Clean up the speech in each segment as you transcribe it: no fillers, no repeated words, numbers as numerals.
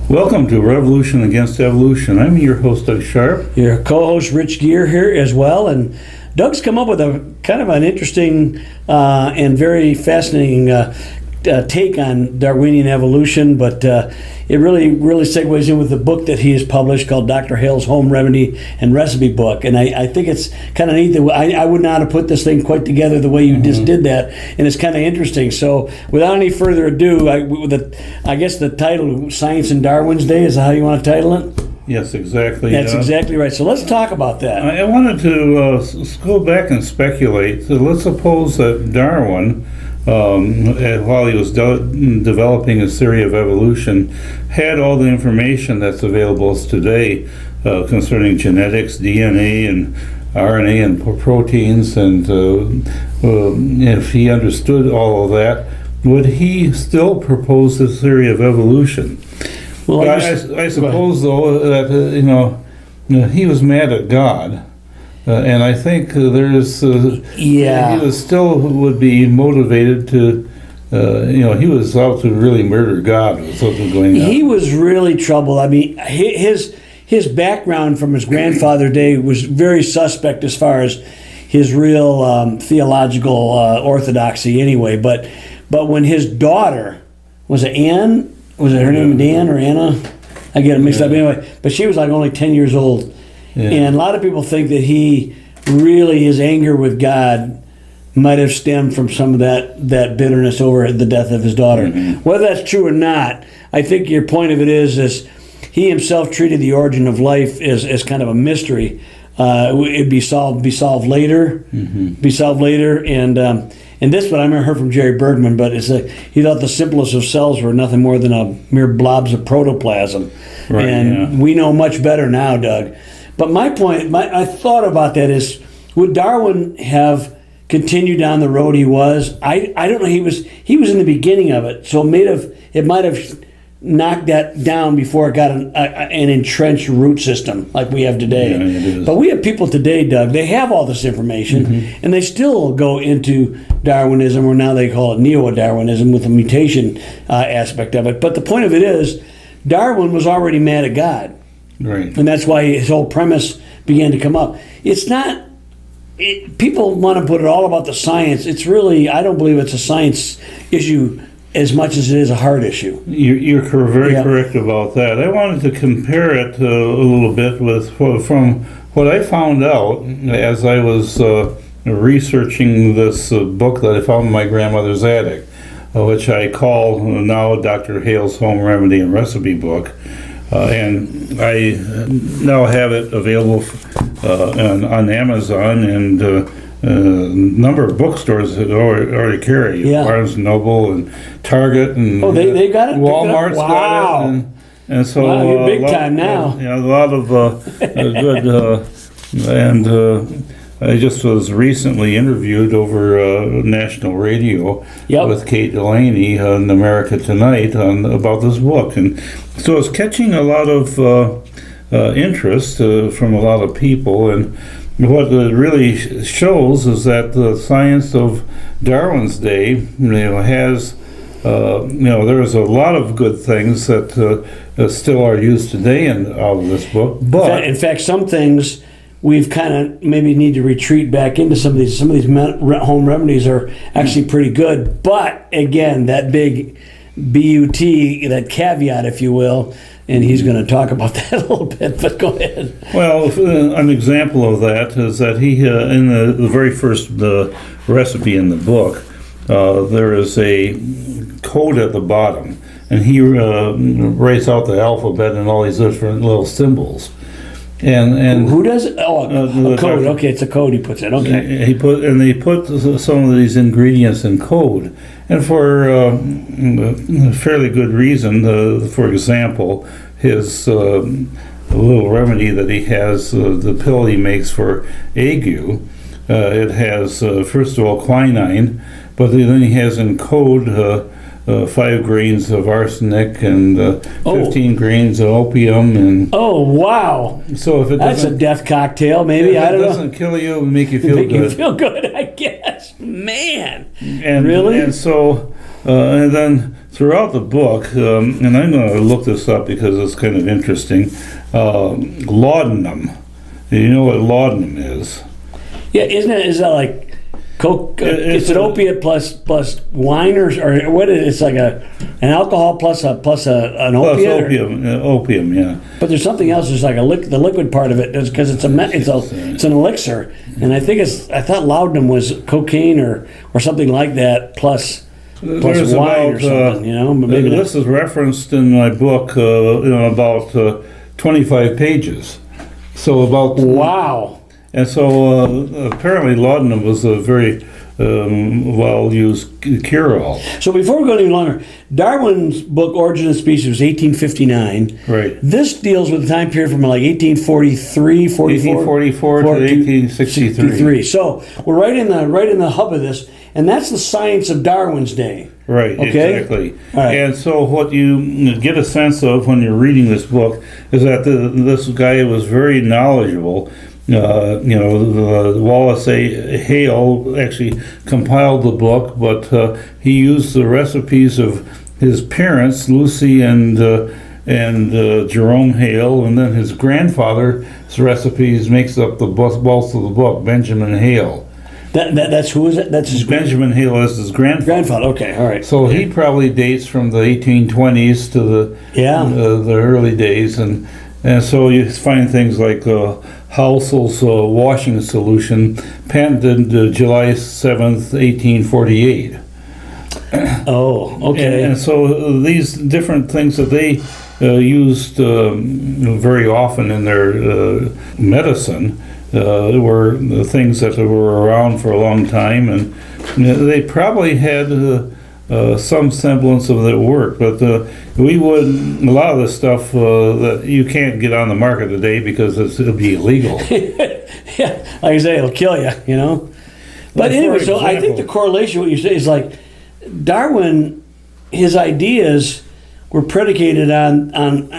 Welcome to Revolution Against Evolution. I'm your host, Doug Sharp. Your co-host, Rich Gear, here as well. And Doug's come up with a kind of an interesting and very fascinating take on Darwinian evolution, but it really segues in with the book that he has published called Dr. Hale's Home Remedy and Recipe Book. And I think it's kind of neat that I would not have put this thing quite together the way you just did that, and it's kind of interesting. So without any further ado, I guess the title, Science in Darwin's Day, is that how you want to title it? Yes, exactly. That's exactly right. So let's talk about that. I wanted to go back and speculate. So let's suppose that Darwin, while he was developing his theory of evolution, had all the information that's available today concerning genetics, DNA, and RNA, and proteins, and if he understood all of that, would he still propose this theory of evolution? Well, I suppose, though, that he was mad at God. And I think he still would be motivated to, he was out to really murder God with something going on. He was really troubled. I mean, his background from his grandfather's day was very suspect as far as his real theological orthodoxy anyway. But when his daughter, was it Anne? Was it her name Dan or Anna? I get it mixed up anyway. But she was like only 10 years old. Yeah. And a lot of people think that his anger with God might have stemmed from some of that bitterness over the death of his daughter. Mm-hmm. Whether that's true or not, I think your point of it is he himself treated the origin of life as kind of a mystery. It'd be solved later, and this one I remember heard from Jerry Bergman, but it's he thought the simplest of cells were nothing more than a mere blobs of protoplasm. Right, and we know much better now, Doug. But my point, I thought about that is, would Darwin have continued down the road he was? I don't know. He was in the beginning of it, so it might have knocked that down before it got an entrenched root system like we have today. Yeah, it is. But we have people today, Doug, they have all this information, and they still go into Darwinism, or now they call it neo-Darwinism, with the mutation aspect of it. But the point of it is, Darwin was already mad at God. Right. And that's why his whole premise began to come up. It's not, people want to put it all about the science. It's really, I don't believe it's a science issue as much as it is a heart issue. You're very correct about that. I wanted to compare it a little bit from what I found out as I was researching this book that I found in my grandmother's attic, which I call now Dr. Hale's Home Remedy and Recipe Book. And I now have it available on Amazon and a number of bookstores that already carry it. Barnes & Noble and Target and they got it. Walmart's got it. And so you're big time now. A lot of good and I just was recently interviewed over national radio with Kate Delaney on America Tonight about this book, and so it's catching a lot of interest from a lot of people. And what it really shows is that the science of Darwin's day, has there's a lot of good things that still are used today out of this book. But in fact, some things we've kind of maybe need to retreat back into some of these home remedies are actually pretty good. But again, that big BUT, that caveat, if you will, and he's going to talk about that a little bit, but go ahead. Well, an example of that is that he, in the very first recipe in the book, there is a code at the bottom, and he writes out the alphabet and all these different little symbols. And who does it? Oh, a code. Okay, it's a code he puts in. Okay. They put some of these ingredients in code, and for fairly good reason. For example, his little remedy that he has, the pill he makes for ague, it has first of all quinine, but then he has in code 5 grains of arsenic and 15 grains of opium. And wow! So if that's a death cocktail, maybe. I don't know. It doesn't kill you, it'll make you feel good. You feel good, I guess. Man, and really? And so, and then throughout the book, and I'm going to look this up because it's kind of interesting, laudanum. You know what laudanum is? Yeah, is that like coke? It's an opiate plus wine or what? It's like an alcohol plus an opiate. Opium, yeah. But there's something else. There's like the liquid part of it because it's an elixir, and I thought laudanum was cocaine or something like that plus wine or something. But maybe this is referenced in my book. About 25 pages. So about wow. And so apparently laudanum was a very well-used cure-all. So before we go any longer, Darwin's book Origin of Species was 1859. Right. This deals with the time period from like 1844 to 1863. So we're right in the hub of this, and that's the science of Darwin's day. Right, okay? Exactly. Right. And so what you get a sense of when you're reading this book is that this guy was very knowledgeable. Wallace A. Hale actually compiled the book, but he used the recipes of his parents, Lucy and Jerome Hale, and then his grandfather's recipes makes up the bulk of the book, Benjamin Hale. That's who is it? That's his Benjamin Hale is his grandfather. Okay, all right. So he probably dates from the 1820s to the early days, and so you find things like Housel's washing solution, patented July 7th, 1848. Oh, okay. And so these different things that they used very often in their medicine were the things that were around for a long time, and they probably had some semblance of their work, but a lot of the stuff that you can't get on the market today because it'll be illegal. Yeah, like I say, it'll kill you, But anyway, so I think the correlation, what you say, is like Darwin, his ideas were predicated on and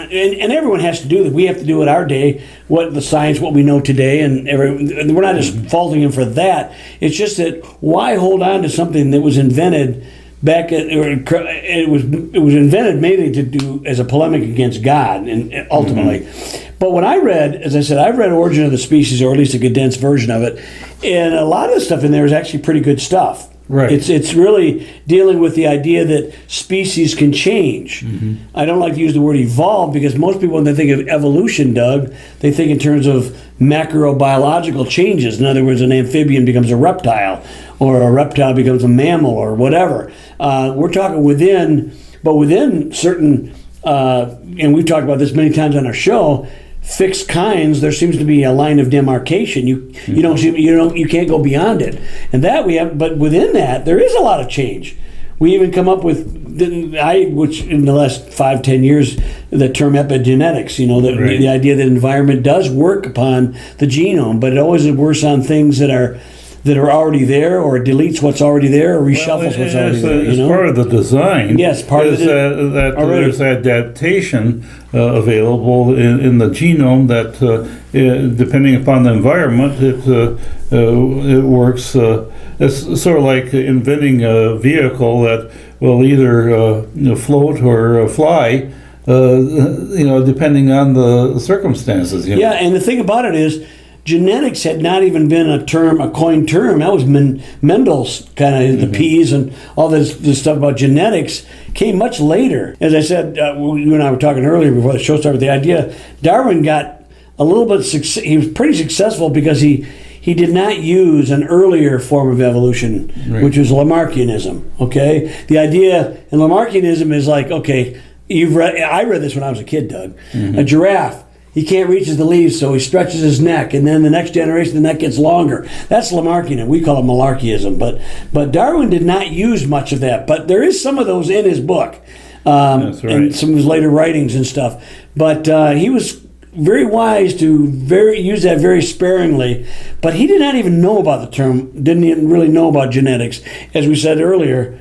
everyone has to do that. We have to do it our day, what we know today, and we're not just faulting him for that. It's just that why hold on to something that was invented it was invented mainly to do as a polemic against God, and ultimately. Mm-hmm. But when I read, as I said, I've read Origin of the Species, or at least a condensed version of it, and a lot of the stuff in there is actually pretty good stuff. Right. It's really dealing with the idea that species can change. Mm-hmm. I don't like to use the word evolve because most people, when they think of evolution, Doug, they think in terms of macrobiological changes. In other words, an amphibian becomes a reptile, or a reptile becomes a mammal, or whatever. We're talking within certain, and we've talked about this many times on our show, fixed kinds, there seems to be a line of demarcation. You can't go beyond it, and that we have. But within that, there is a lot of change. We even come up with which in the last 5-10 years, the term epigenetics. The idea that environment does work upon the genome, but it always works on things that are already there, or deletes what's already there, or reshuffles what's already there. It's part of the design. Yes, part of that there's adaptation available in the genome that, depending upon the environment, it works. It's sort of like inventing a vehicle that will either float or fly, depending on the circumstances. Yeah, and the thing about it is, genetics had not even been a coined term. That was Mendel's kind of the P's, and all this stuff about genetics came much later. As I said, you and I were talking earlier before the show started, the idea Darwin got a little bit, he was pretty successful because he did not use an earlier form of evolution, which was Lamarckianism. Okay, the idea in Lamarckianism is like, okay, I read this when I was a kid, Doug. A giraffe. He can't reach the leaves, so he stretches his neck, and then the next generation, the neck gets longer. That's Lamarckian, we call it Malarkeyism. But Darwin did not use much of that. But there is some of those in his book, That's right. and some of his later writings and stuff. But he was very wise to use that very sparingly. But he did not even know about the term, didn't even really know about genetics. As we said earlier,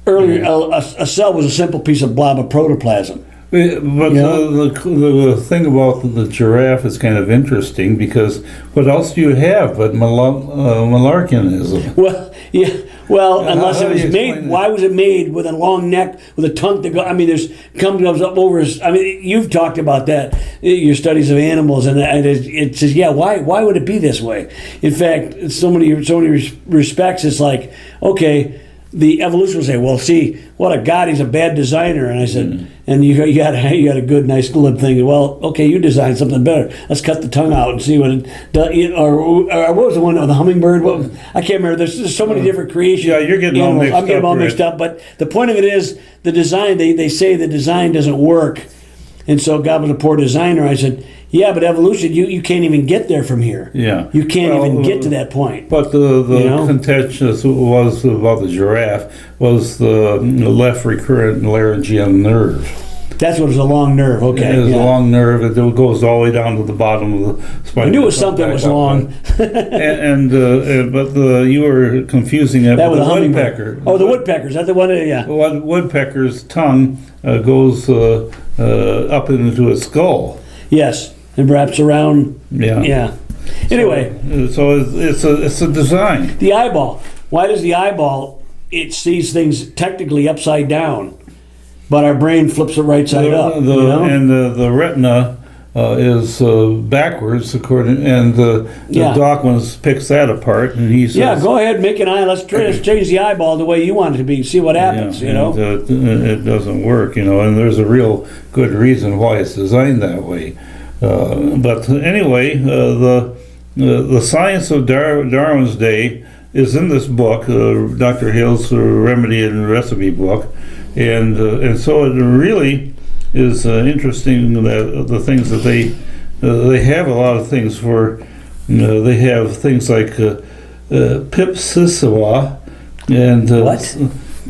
a cell was a simple piece of blob of protoplasm. But the thing about the giraffe is kind of interesting because what else do you have but malarkianism? Well, yeah. Well, unless how it do was you made. explain Why was it made with a long neck, with a tongue to go? I mean, there's comes up over. I mean, you've talked about that, your studies of animals, and it says, yeah. Why would it be this way? In fact, in so many respects, it's like, okay, the evolution will say, well, see, what a god, he's a bad designer. And I said, and you got a good, nice glib thing. Well, okay, you designed something better. Let's cut the tongue out and see what it does. Or what was the one, the hummingbird? I can't remember. There's so many different creations. Yeah, you're getting animals. all mixed up. I'm getting all mixed up. But the point of it is the design, they say the design doesn't work. And so God was a poor designer. I said, yeah, but evolution, you can't even get there from here. Yeah. You can't even get to that point. But the contention was about the giraffe was the left recurrent laryngeal nerve. That's what it was, a long nerve. Okay. It was a long nerve. It goes all the way down to the bottom of the spine. I knew it was something that was long. But you were confusing it with the woodpecker. Oh, the woodpecker. Is that the one? Yeah. Woodpecker's tongue goes up into its skull. Yes. It wraps around. Yeah. Anyway. So it's a design. The eyeball. Why does the eyeball, it sees things technically upside down, but our brain flips it right side up? And the retina is backwards, and the Dawkins picks that apart, and he says, "Yeah, go ahead, make an eye. Let's change the eyeball the way you want it to be. See what happens." It doesn't work, and there's a real good reason why it's designed that way. But anyway, the Science of Darwin's Day is in this book, Dr. Hale's remedy and recipe book, and so it really is interesting that the things that they have a lot of things for. They have things like pipsissewa and what?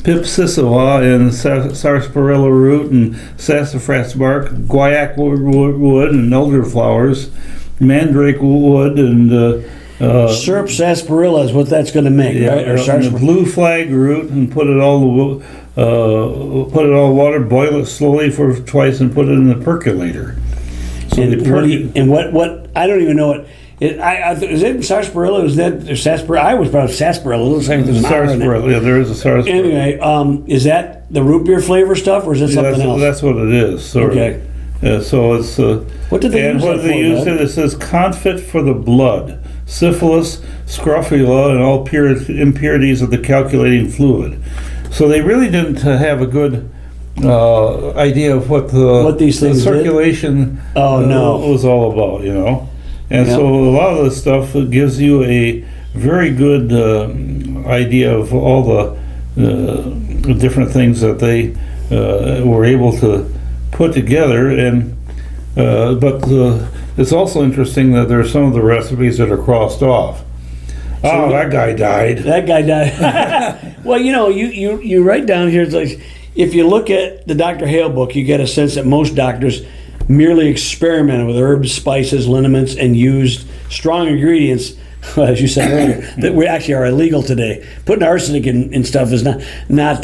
Pipsissewa and sarsaparilla root and sassafras bark, guaiac wood and elderflowers, mandrake wood and syrup sarsaparilla is what that's going to make, right? Or and the blue flag root, and put it all water, boil it slowly for twice, and put it in the percolator. So what I don't even know it. Is it sarsaparilla? Is that sarsaparilla? I always thought sarsaparilla. It looks like there's an R in it. Yeah, there is a sarsaparilla. Anyway, is that the root beer flavor stuff, or is it something else? That's what it is. Okay. So it's. What did they use that for? It says confit for the blood, syphilis, scrofula, and all impurities of the calculating fluid. So they really didn't have a good idea of what these things circulation was all about, And so a lot of this stuff gives you a very good idea of all the different things that they were able to put together. But it's also interesting that there are some of the recipes that are crossed off. That guy died. That guy died. Well, you write down here, it's like, if you look at the Dr. Hale book, you get a sense that most doctors merely experimented with herbs, spices, liniments, and used strong ingredients, as you said earlier, that we actually are illegal today. Putting arsenic in stuff is not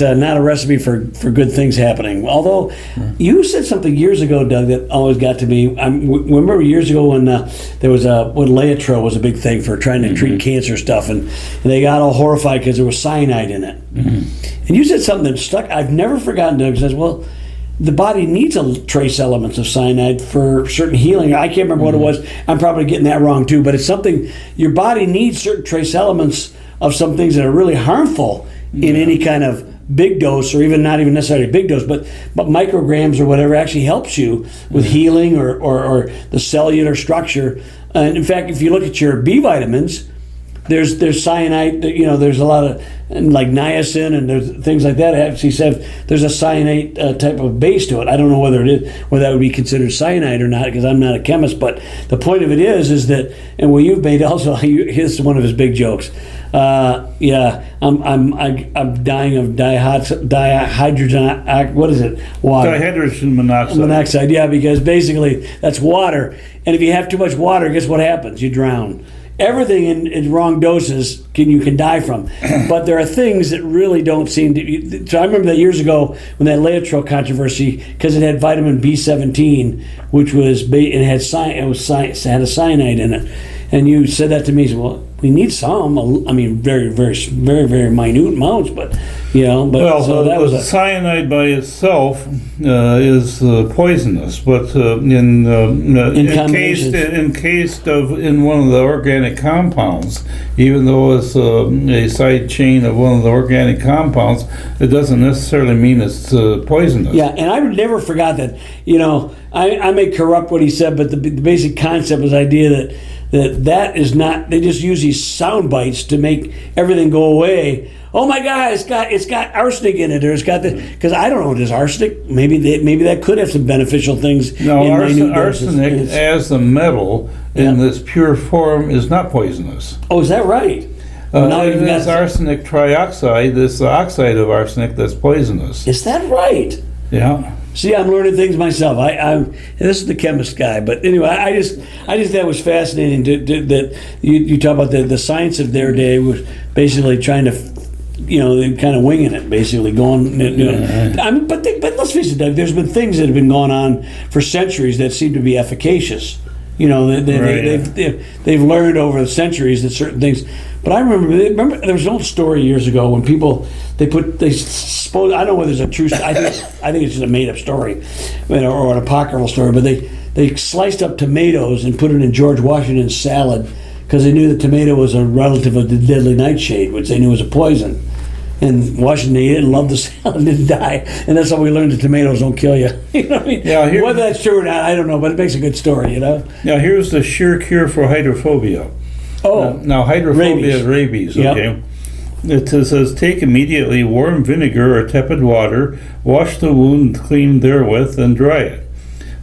a recipe for good things happening. Although you said something years ago, Doug, that always got to me. Remember years ago when there was when Laetrile was a big thing for trying to treat cancer stuff, and they got all horrified because there was cyanide in it. And you said something that stuck. I've never forgotten, Doug. Says, well, the body needs trace elements of cyanide for certain healing. I can't remember what it was. I'm probably getting that wrong too, but it's something, your body needs certain trace elements of some things that are really harmful in any kind of big dose, or even not even necessarily big dose, but micrograms or whatever actually helps you with healing or the cellular structure. And in fact, if you look at your B vitamins, there's cyanide, there's a lot of, like niacin and there's things like that. Actually said there's a cyanide type of base to it. I don't know whether that would be considered cyanide or not, because I'm not a chemist, but the point of it is that, and what you've made also, here's one of his big jokes. I'm dying of dihydrogen, what is it? Water. Dihydrogen monoxide. Monoxide, yeah, because basically that's water. And if you have too much water, guess what happens? You drown. everything in wrong doses you can die from. But there are things that really don't seem to. So I remember that years ago when that Laetrile controversy, because it had vitamin B17, which was it had had a cyanide in it, and you said that to me. So, well, we need some. I mean, very, very, very, very minute amounts, but Well, so that was cyanide by itself is poisonous, but encased in one of the organic compounds, even though it's a side chain of one of the organic compounds, it doesn't necessarily mean it's poisonous. Yeah, and I never forgot that. I may corrupt what he said, but the basic concept was the idea that is not. They just use these sound bites to make everything go away. Oh my God! It's got arsenic in it, or it's got because I don't know what is arsenic. Maybe that could have some beneficial things. No, arsenic as a metal in this pure form is not poisonous. Oh, is that right? It's arsenic trioxide, this oxide of arsenic that's poisonous. Is that right? Yeah. See, I'm learning things myself. This is the chemist guy, but anyway, I just thought it was fascinating that you talk about the science of their day was basically trying to, they're kind of winging it, basically going. But let's face it, Doug. There's been things that have been going on for centuries that seem to be efficacious. They've learned over the centuries that certain things. But I remember there was an old story years ago when people I don't know whether it's a true story. I think it's just a made up story, or an apocryphal story. But they sliced up tomatoes and put it in George Washington's salad because they knew the tomato was a relative of the deadly nightshade, which they knew was a poison. And Washington ate it and loved the salad and didn't die. And that's how we learned that tomatoes don't kill you. You know what I mean? Yeah, whether that's true or not, I don't know, but it makes a good story, Now, here's the sure cure for hydrophobia. Oh. Now hydrophobia is rabies, okay? Yep. It says, take immediately warm vinegar or tepid water, wash the wound clean therewith, and dry it.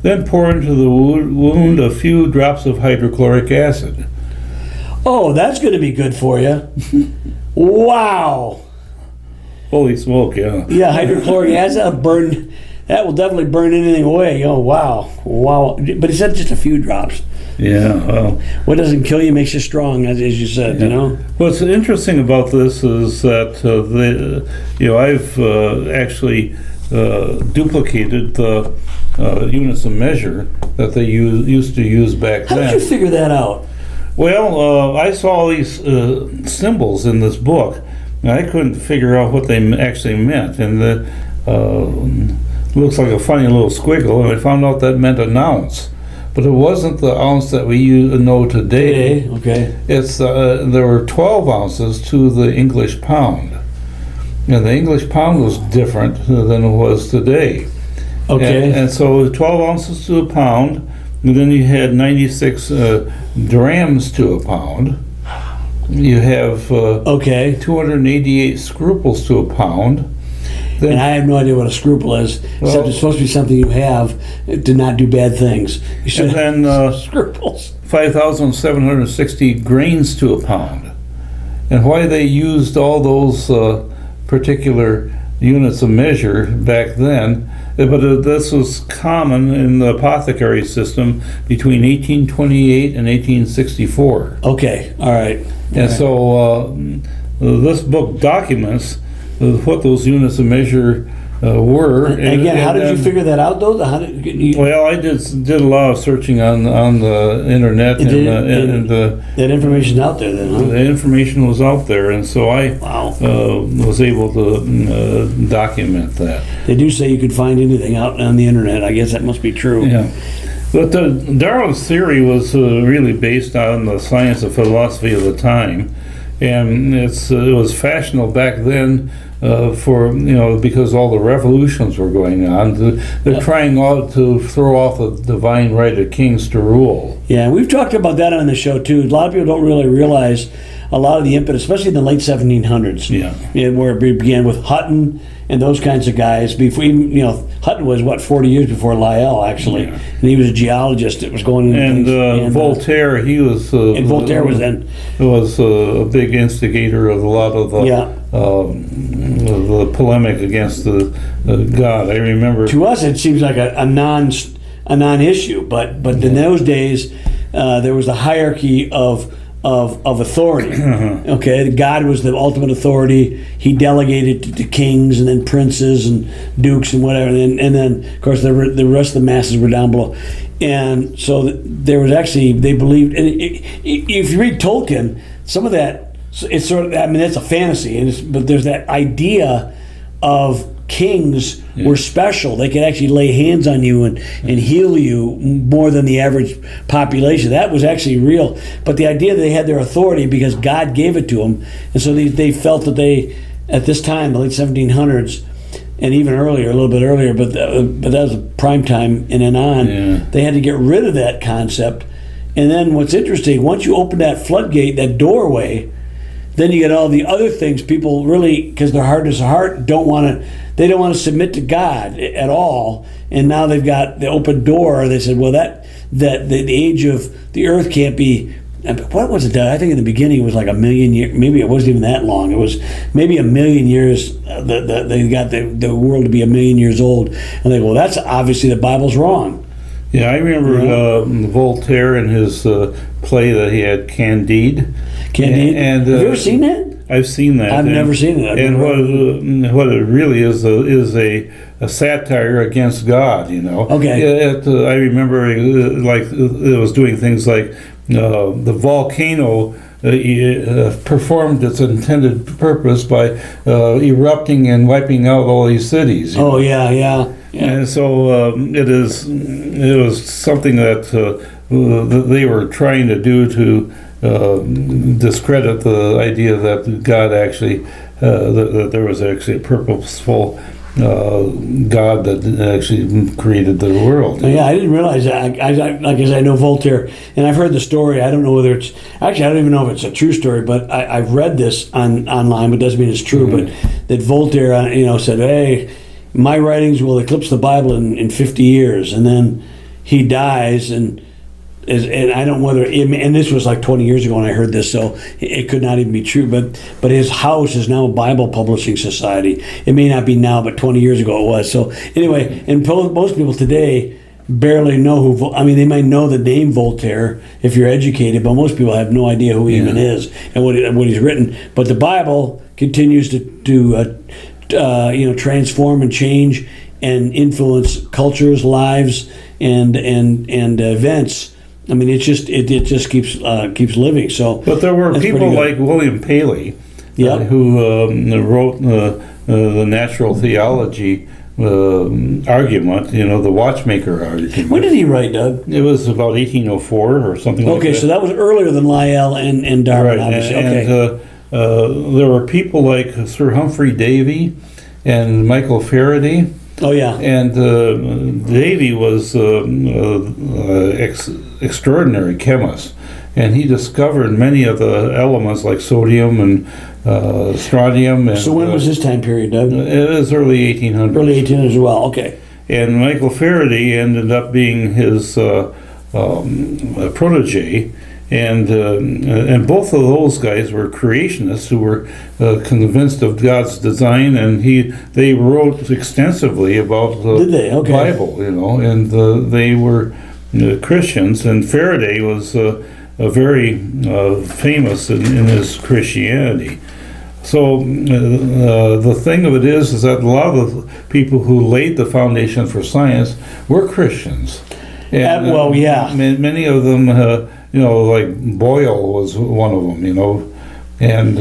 Then pour into the wound a few drops of hydrochloric acid. Oh, that's going to be good for you. Wow. Holy smoke, yeah. Yeah, hydrochloric acid that will definitely burn anything away. Oh, wow. But it's not just a few drops. Yeah, well. What doesn't kill you makes you strong, as you said, What's interesting about this is that, I've actually duplicated the units of measure that they used to use back then. How did you figure that out? Well, I saw these symbols in this book, and I couldn't figure out what they actually meant. And looks like a funny little squiggle, and I found out that meant an ounce. But it wasn't the ounce that we know today. Okay. It's there were 12 ounces to the English pound. And the English pound was different than it was today. Okay. And so 12 ounces to a pound, and then you had 96 drams to a pound. You have 288 scruples to a pound. Then, and I have no idea what a scruple is, except it's supposed to be something you have to not do bad things. You should and then scruples. 5,760 grains to a pound. And why they used all those particular units of measure back then, but this was common in the apothecary system between 1828 and 1864. Okay, all right. And so this book documents what those units of measure were. And again, how did you figure that out, though? Well, I did a lot of searching on the internet, and that information's out there, then, huh? The information was out there, and so I was able to document that. They do say you could find anything out on the internet. I guess that must be true. Yeah. But Darwin's theory was really based on the science and philosophy of the time, and it was fashionable back then because all the revolutions were going on. They're trying to throw off the divine right of kings to rule. Yeah, we've talked about that on the show too. A lot of people don't really realize a lot of the impetus, especially in the late 1700s. Yeah, where it began with Hutton and those kinds of guys. Before Hutton was 40 years before Lyell, actually, and he was a geologist that was going into and Voltaire. He was and Voltaire was a big instigator of a lot of the polemic against the God. I remember. To us, it seems like a non-issue, but in those days, there was a hierarchy of of authority. Okay, God was the ultimate authority. He delegated to kings and then princes and dukes and whatever, and then of course the rest of the masses were down below. And so there was actually, they believed, and if you read Tolkien, some of that, it's sort of, I mean, it's a fantasy, but there's that idea of kings were special. They could actually lay hands on you and heal you more than the average population. That was actually real. But the idea that they had their authority because God gave it to them, and so they felt that they, at this time, the late 1700s, and even earlier, a little bit earlier, but that was a prime time and then on, they had to get rid of that concept. And then what's interesting, once you open that floodgate, that doorway, then you get all the other things. People really, because their heart is a heart, don't want to submit to God at all. And now they've got the open door. They said, well, that the age of the earth can't be. What was it? I think in the beginning it was like 1 million years. Maybe it wasn't even that long. It was maybe 1 million years. They got the world to be 1 million years old. And they go, well, that's obviously the Bible's wrong. Yeah, I remember Voltaire in his play that he had, Candide. Candide? And, have you ever seen that? I've seen that. I've never seen it. And what it really is a satire against God, you know. Okay. I remember like it was doing things like the volcano performed its intended purpose by erupting and wiping out all these cities. Oh, yeah. And so it was something that they were trying to do to discredit the idea that God actually, that there was actually a purposeful God that actually created the world. Yeah, I didn't realize that. I know Voltaire, and I've heard the story. I don't know whether it's, actually, I don't even know if it's a true story, but I've read this online, but it doesn't mean it's true, but that Voltaire, said, hey, my writings will eclipse the Bible in 50 years, and then he dies, and I don't know whether, and this was like 20 years ago when I heard this, so it could not even be true, but his house is now a Bible publishing society. It may not be now, but 20 years ago it was. So anyway, and most people today barely know they might know the name Voltaire if you're educated, but most people have no idea who he even is and what he's written. But the Bible continues to transform and change and influence cultures, lives, and events. I mean, it just keeps living. So, but there were people like William Paley, who wrote the natural theology argument. The watchmaker argument. When did he write, Doug? It was about 1804 or something like that. Okay, so that was earlier than Lyell and Darwin, right. obviously. And there were people like Sir Humphrey Davy and Michael Faraday. Oh yeah, and Davy was extraordinary chemist, and he discovered many of the elements like sodium and strontium. And, so when was this time period, Doug? It was early 1800s. Early 1800s as well. Okay. And Michael Faraday ended up being his protege. And both of those guys were creationists who were convinced of God's design, and they wrote extensively about the Bible, and they were Christians. And Faraday was very famous in his Christianity. So the thing of it is that a lot of the people who laid the foundation for science were Christians. And, many of them. Like Boyle was one of them, and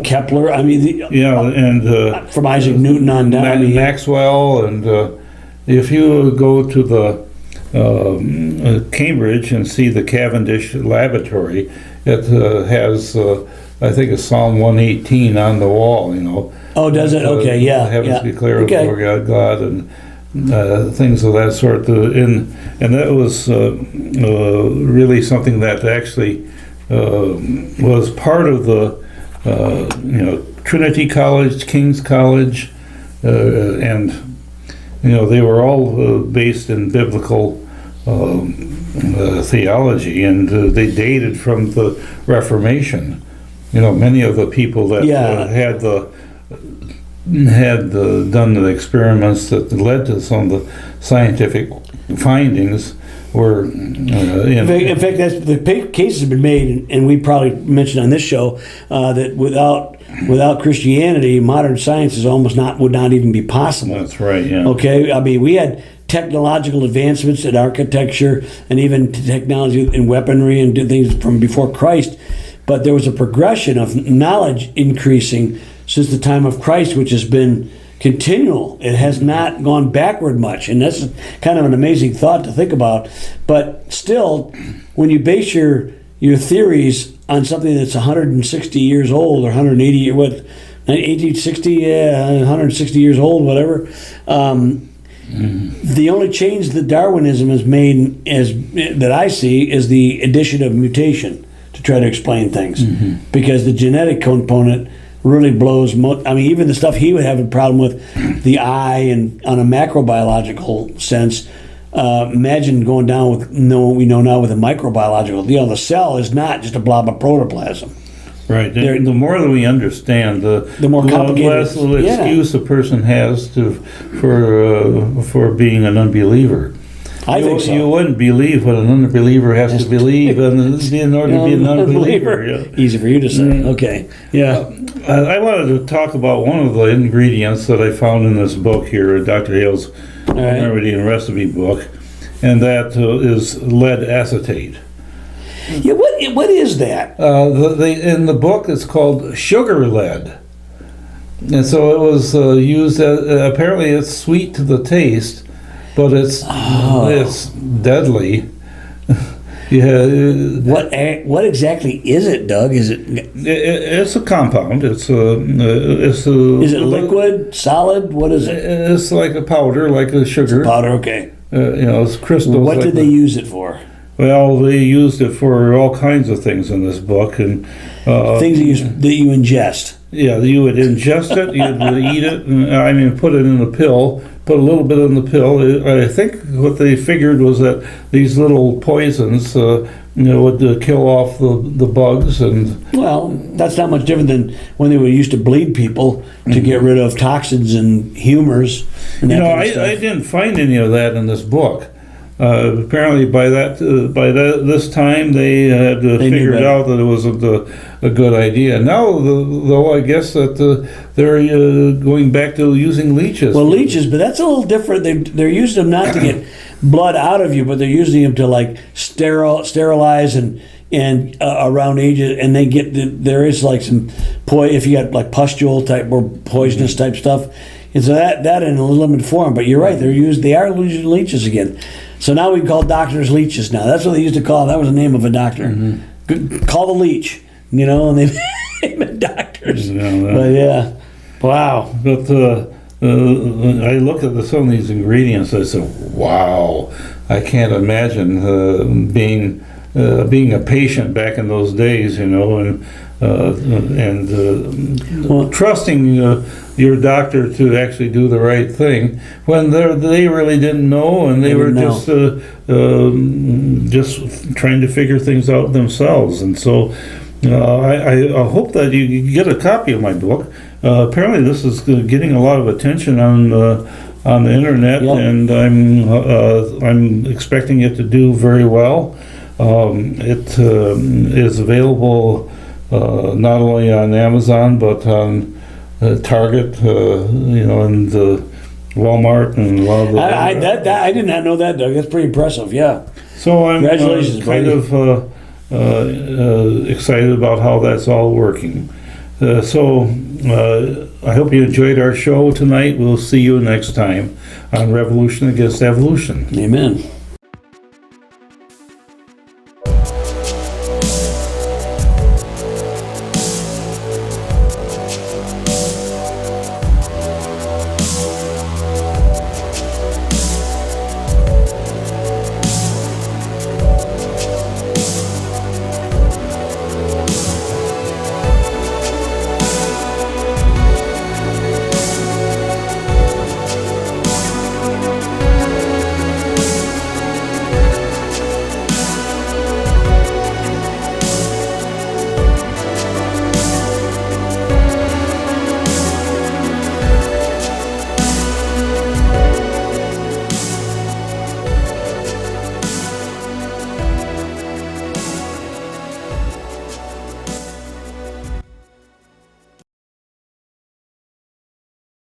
Kepler. and from Isaac Newton on down. Maxwell, and if you go to the Cambridge and see the Cavendish Laboratory, it has I think it's Psalm 118 on the wall. Oh, does it? Okay, yeah. Heavens declare the God, and things of that sort, and that was really something that actually was part of the Trinity College, King's College, and they were all based in biblical theology, and they dated from the Reformation. Many of the people that had done the experiments that led to some of the scientific findings were In fact, that's, the case has been made, and we probably mentioned on this show that without Christianity, modern science is would not even be possible. That's right. Yeah. Okay, I mean, we had technological advancements in architecture and even technology in weaponry and things from before Christ, but there was a progression of knowledge increasing since the time of Christ, which has been continual. It has not gone backward much, and that's kind of an amazing thought to think about. But still, when you base your theories on something that's 160 years old or 180, 1860, 160 years old, whatever. The only change that Darwinism has made, that I see, is the addition of mutation to try to explain things, because the genetic component really blows. I mean, even the stuff he would have a problem with, the eye, and on a macrobiological sense. Imagine going down with what we know now with a microbiological. The cell is not just a blob of protoplasm. Right. The more that we understand, the more complicated, less excuse a person has for being an unbeliever. I think so. You wouldn't believe what an unbeliever has to believe in order to be an unbeliever. Yeah. Easy for you to say. Okay. Yeah. I wanted to talk about one of the ingredients that I found in this book here, Dr. Hale's Remedy and Recipe book, and that is lead acetate. Yeah, what is that? In the book, it's called sugar lead, and so it was used. Apparently, it's sweet to the taste, but it's deadly. Yeah. What exactly is it, Doug? Is it? It's a compound. Is it liquid, solid? What is it? It's like a powder, like a sugar. It's a powder. Okay. It's crystals. What did they use it for? Well, they used it for all kinds of things in this book, and things that you ingest. Yeah, you would ingest it, you'd eat it, put it in a pill, put a little bit in the pill. I think what they figured was that these little poisons, would kill off the bugs. And well, that's not much different than when they used to bleed people to get rid of toxins and humors. And I didn't find any of that in this book. Apparently, by this time, they had figured out that it wasn't a good idea. Now, though, I guess that they're going back to using leeches. Well, leeches, but that's a little different. They're using them not to get blood out of you, but they're using them to like sterilize and around ages, and they there is like some if you got like pustule type or poisonous type stuff. And so that in a limited form, but you're right. They are using leeches again. So now we call doctors leeches. Now that's what they used to call. That was the name of a doctor. Call the leech, and they been doctors. But yeah, wow. But I look at some of these ingredients. I said, wow, I can't imagine being a patient back in those days, and trusting your doctor to actually do the right thing when they really didn't know, and they were just trying to figure things out themselves. And so I hope that you get a copy of my book. Apparently, this is getting a lot of attention on the internet, and I'm expecting it to do very well. It is available not only on Amazon but on Target, and Walmart and a lot of the. I did not know that, Doug. That's pretty impressive. Yeah. So I'm congratulations, kind of excited about how that's all working. So I hope you enjoyed our show tonight. We'll see you next time on Revolution Against Evolution. Amen.